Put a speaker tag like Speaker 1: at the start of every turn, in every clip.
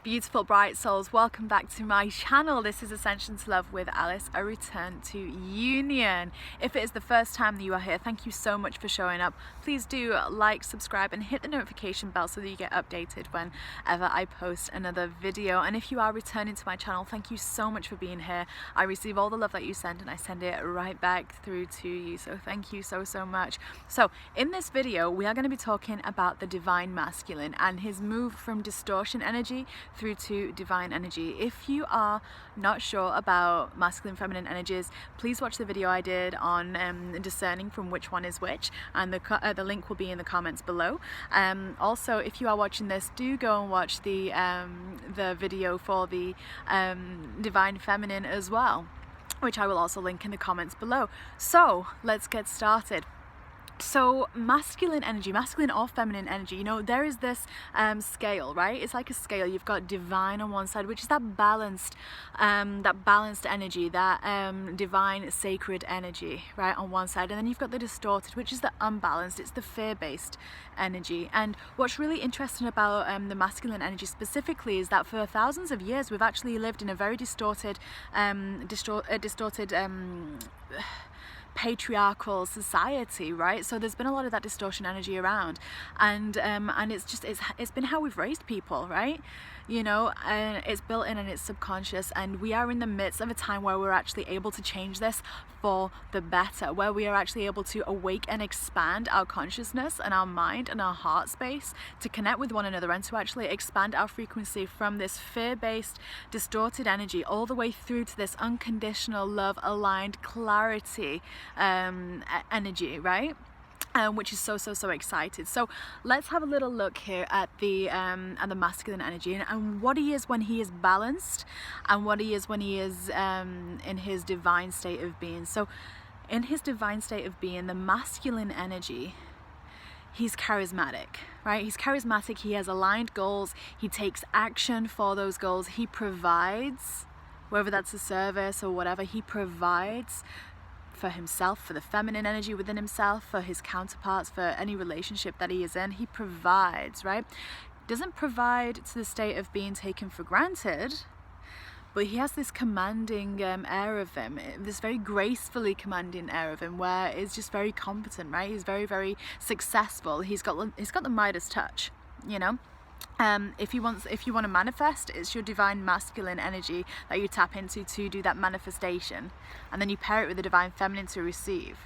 Speaker 1: Beautiful bright souls, welcome back to my channel. This is Ascension to Love with Alice, a return to union. If it is the first time that you are here, thank you so much for showing up. Please do like, subscribe and hit the notification bell so that you get updated whenever I post another video. And if you are returning to my channel, thank you so much for being here. I receive all the love that you send and I send it right back through to you, so thank you so much. So in this video we are going to be talking about the divine masculine and his move from distortion energy through to divine energy. If you are not sure about masculine feminine energies, please watch the video I did on discerning from which one is which, and the link will be in the comments below. Also, if you are watching this, do go and watch the video for the divine feminine as well, which I will also link in the comments below. So let's get started. So masculine energy, masculine or feminine energy, you know, there is this scale, right? It's like a scale. You've got divine on one side, which is that balanced energy, that divine sacred energy, right, on one side. And then you've got the distorted, which is the unbalanced. It's the fear-based energy. And what's really interesting about the masculine energy specifically is that for thousands of years we've actually lived in a very distorted patriarchal society, right? So there's been a lot of that distortion energy around, and it's been how we've raised people, right? You know, and it's built in and it's subconscious, and we are in the midst of a time where we're actually able to change this for the better, where we are actually able to awake and expand our consciousness and our mind and our heart space to connect with one another and to actually expand our frequency from this fear-based distorted energy all the way through to this unconditional love aligned clarity energy, right? Which is so excited. So let's have a little look here at the masculine energy and what he is when he is balanced and what he is when he is in his divine state of being. So in his divine state of being, the masculine energy, he's charismatic, right? He's charismatic, he has aligned goals, he takes action for those goals, he provides, whether that's a service or whatever, he provides for himself, for the feminine energy within himself, for his counterparts, for any relationship that he is in. He provides, right? Doesn't provide to the state of being taken for granted, but he has this commanding air of him, this very gracefully commanding air of him, where it's just very competent, right? He's very successful. He's got the Midas touch, you know. If you want to manifest, it's your divine masculine energy that you tap into to do that manifestation, and then you pair it with the divine feminine to receive.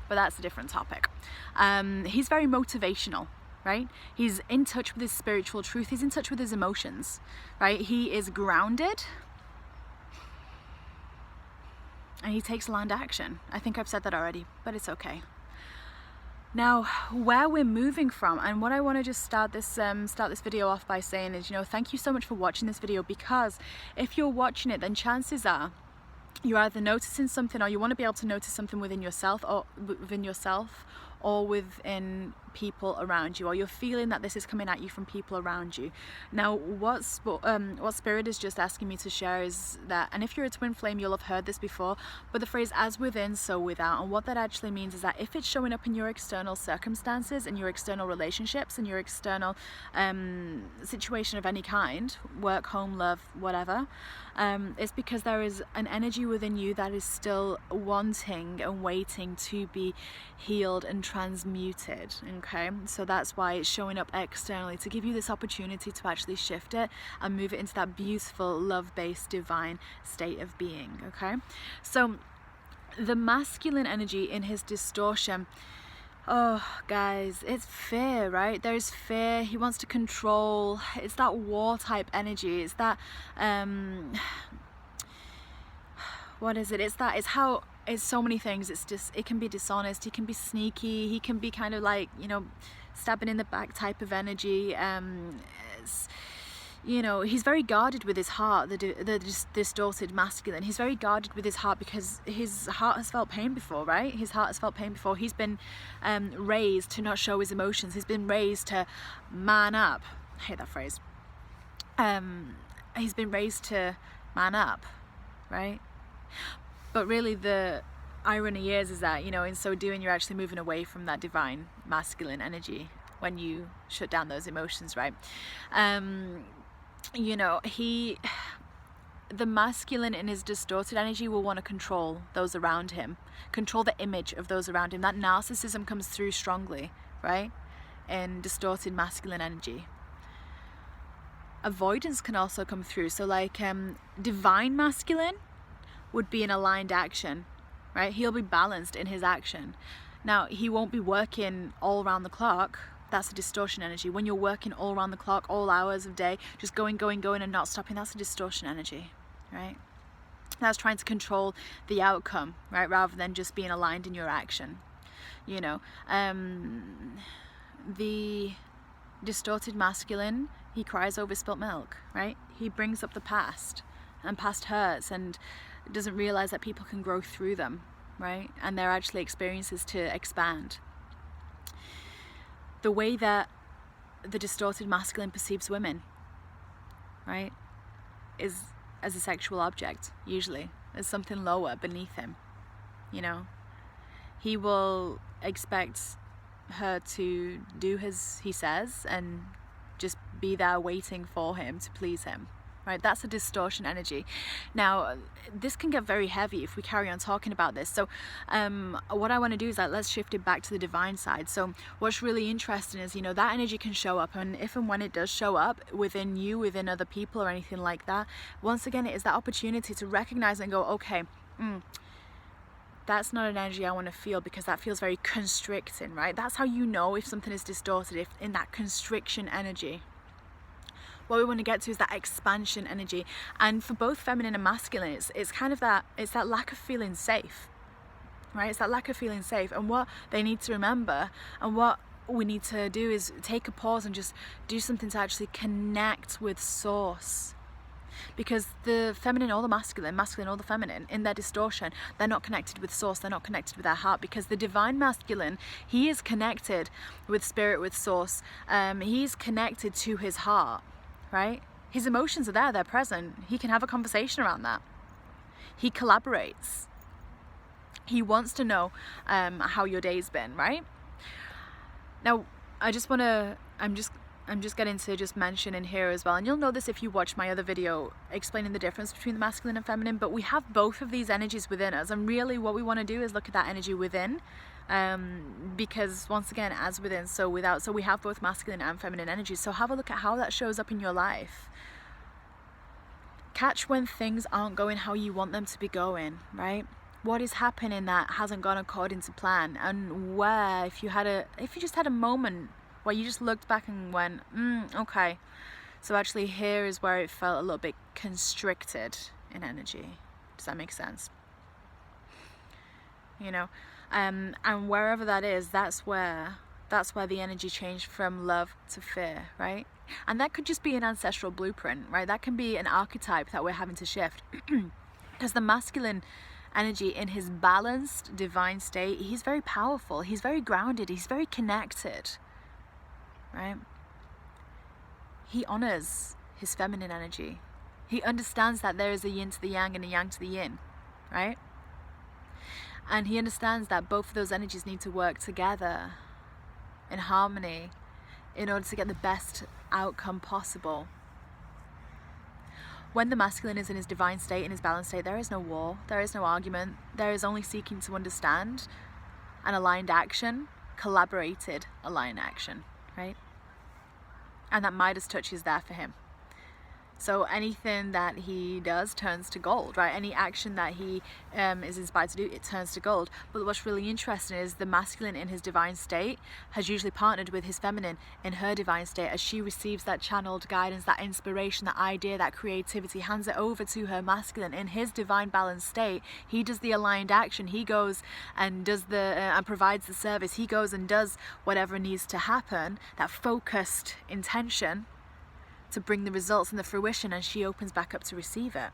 Speaker 1: But that's a different topic. He's very motivational, right? He's in touch with his spiritual truth. He's in touch with his emotions, right? He is grounded, and he takes aligned action. I think I've said that already, but it's okay. Now, where we're moving from, and what I want to just start this video off by saying is, you know, thank you so much for watching this video, because if you're watching it, then chances are you're either noticing something, or you want to be able to notice something within yourself or within people around you, or you're feeling that this is coming at you from people around you. Now, what Spirit is just asking me to share is that, and if you're a twin flame, you'll have heard this before, but the phrase "as within, so without," and what that actually means is that if it's showing up in your external circumstances, in your external relationships, in your external situation of any kind, work, home, love, whatever, it's because there is an energy within you that is still wanting and waiting to be healed and transmuted. Okay, so that's why it's showing up externally, to give you this opportunity to actually shift it and move it into that beautiful love-based divine state of being. Okay, so the masculine energy in his distortion, oh guys, it's fear, right? There's fear. He wants to control. It's that war type energy. It's that what is it? It's how it's so many things. It can be dishonest, he can be sneaky, he can be kind of like, you know, stabbing in the back type of energy. You know, he's very guarded with his heart, the distorted masculine. He's very guarded with his heart because his heart has felt pain before, right? His heart has felt pain before. He's been raised to not show his emotions. He's been raised to man up. I hate that phrase. He's been raised to man up, right? But really the irony is that, you know, in so doing, you're actually moving away from that divine masculine energy when you shut down those emotions, right? you know, the masculine in his distorted energy will want to control those around him, control the image of those around him. That narcissism comes through strongly, right? In distorted masculine energy. Avoidance can also come through. So like divine masculine would be an aligned action, right? He'll be balanced in his action. Now, he won't be working all around the clock. That's a distortion energy. When you're working all around the clock, all hours of day, just going and not stopping, that's a distortion energy, right? That's trying to control the outcome, right? Rather than just being aligned in your action, you know. The distorted masculine, he cries over spilt milk, right? He brings up the past, and past hurts, and doesn't realize that people can grow through them, right? And they're actually experiences to expand. The way that the distorted masculine perceives women, right, is as a sexual object, usually, as something lower beneath him, you know. He will expect her to do as he says and just be there waiting for him to please him, right? That's a distortion energy. Now, this can get very heavy if we carry on talking about this. So what I want to do is let's shift it back to the divine side. So what's really interesting is, you know, that energy can show up, and if and when it does show up within you, within other people or anything like that, once again, it is that opportunity to recognize and go, okay, that's not an energy I want to feel, because that feels very constricting, right? That's how you know if something is distorted, if in that constriction energy. What we want to get to is that expansion energy. And for both feminine and masculine, it's kind of that, it's that lack of feeling safe, right? It's that lack of feeling safe. And what they need to remember, and what we need to do, is take a pause and just do something to actually connect with source. Because the feminine or the masculine or the feminine, in their distortion, they're not connected with source, they're not connected with their heart. Because the divine masculine, he is connected with spirit, with source. He's connected to his heart, right? His emotions are there, they're present. He can have a conversation around that. He collaborates. He wants to know how your day's been, right? Now, I'm just getting to just mention in here as well, and you'll know this if you watch my other video explaining the difference between the masculine and feminine, but we have both of these energies within us, and really what we want to do is look at that energy within, because once again, as within, so without. So we have both masculine and feminine energies. So have a look at how that shows up in your life. Catch when things aren't going how you want them to be going, right? What is happening that hasn't gone according to plan, and where, if you just had a moment where you just looked back and went, okay, so actually here is where it felt a little bit constricted in energy. Does that make sense? You know, and wherever that is, that's where the energy changed from love to fear, right? And that could just be an ancestral blueprint, right? That can be an archetype that we're having to shift. Because the masculine energy, in his balanced divine state, he's very powerful, he's very grounded, he's very connected, right? He honors his feminine energy. He understands that there is a yin to the yang and a yang to the yin, right? And he understands that both of those energies need to work together in harmony in order to get the best outcome possible. When the masculine is in his divine state, in his balanced state, there is no war, there is no argument, there is only seeking to understand and aligned action, collaborated aligned action, right? And that Midas touch is there for him. So anything that he does turns to gold, right? Any action that he is inspired to do, it turns to gold. But what's really interesting is the masculine in his divine state has usually partnered with his feminine in her divine state, as she receives that channeled guidance, that inspiration, that idea, that creativity, hands it over to her masculine. In his divine balanced state, he does the aligned action. He goes and does and provides the service. He goes and does whatever needs to happen, that focused intention, to bring the results and the fruition, and she opens back up to receive it.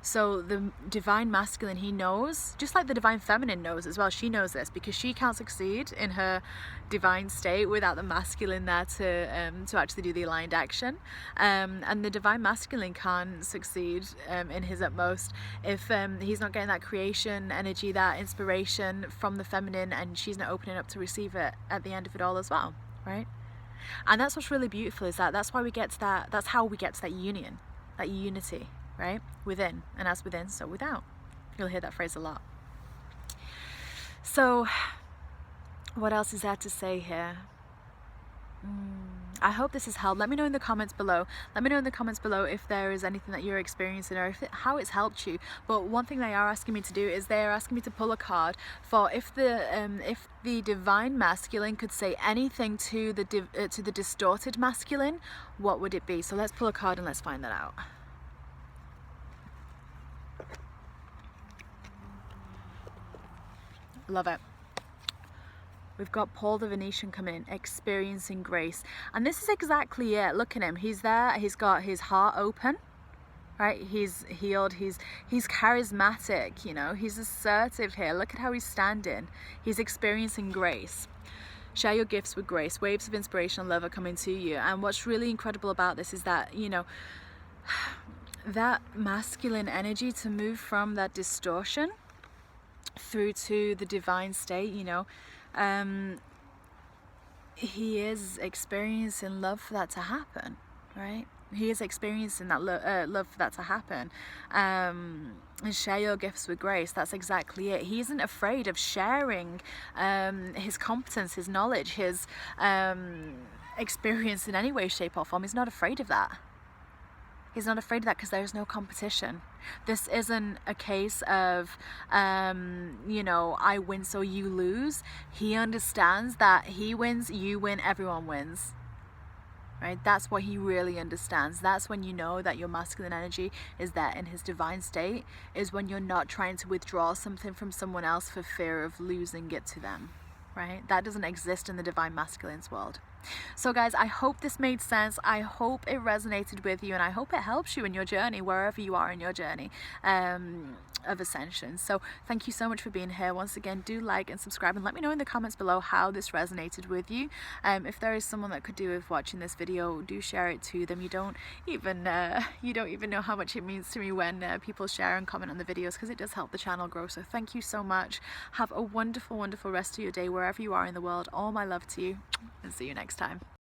Speaker 1: So the divine masculine, he knows, just like the divine feminine knows as well. She knows this because she can't succeed in her divine state without the masculine there to actually do the aligned action, and the divine masculine can't succeed in his utmost if he's not getting that creation energy, that inspiration from the feminine, and she's not opening up to receive it at the end of it all as well, right? And that's what's really beautiful, is that that's why we get to that, that's how we get to that union, that unity, right? Within, and as within, so without. You'll hear that phrase a lot. So what else is there to say here? I hope this has helped. Let me know in the comments below. Let me know in the comments below if there is anything that you're experiencing, or how it's helped you. But one thing they are asking me to do is they are asking me to pull a card for if the divine masculine could say anything to the distorted masculine, what would it be? So let's pull a card and let's find that out. Love it. We've got Paul the Venetian coming in, experiencing grace. And this is exactly it. Look at him. He's there. He's got his heart open, right? He's healed. He's charismatic, you know. He's assertive here. Look at how he's standing. He's experiencing grace. Share your gifts with grace. Waves of inspiration and love are coming to you. And what's really incredible about this is that, you know, that masculine energy to move from that distortion through to the divine state, you know, he is experiencing love for that to happen, right? He is experiencing that love for that to happen. And share your gifts with grace. That's exactly it. He isn't afraid of sharing his competence, his knowledge, his experience in any way, shape or form. He's not afraid of that. He's not afraid of that because there is no competition. This isn't a case of, you know, I win so you lose. He understands that he wins, you win, everyone wins. Right? That's what he really understands. That's when you know that your masculine energy is there in his divine state, is when you're not trying to withdraw something from someone else for fear of losing it to them. Right? That doesn't exist in the divine masculine's world. So guys, I hope this made sense. I hope it resonated with you, and I hope it helps you in your journey, wherever you are in your journey of ascension. So thank you so much for being here. Once again, do like and subscribe, and let me know in the comments below how this resonated with you. If there is someone that could do with watching this video, do share it to them. You don't even know how much it means to me when people share and comment on the videos, because it does help the channel grow. So thank you so much. Have a wonderful, wonderful rest of your day wherever you are in the world. All my love to you, and see you next time.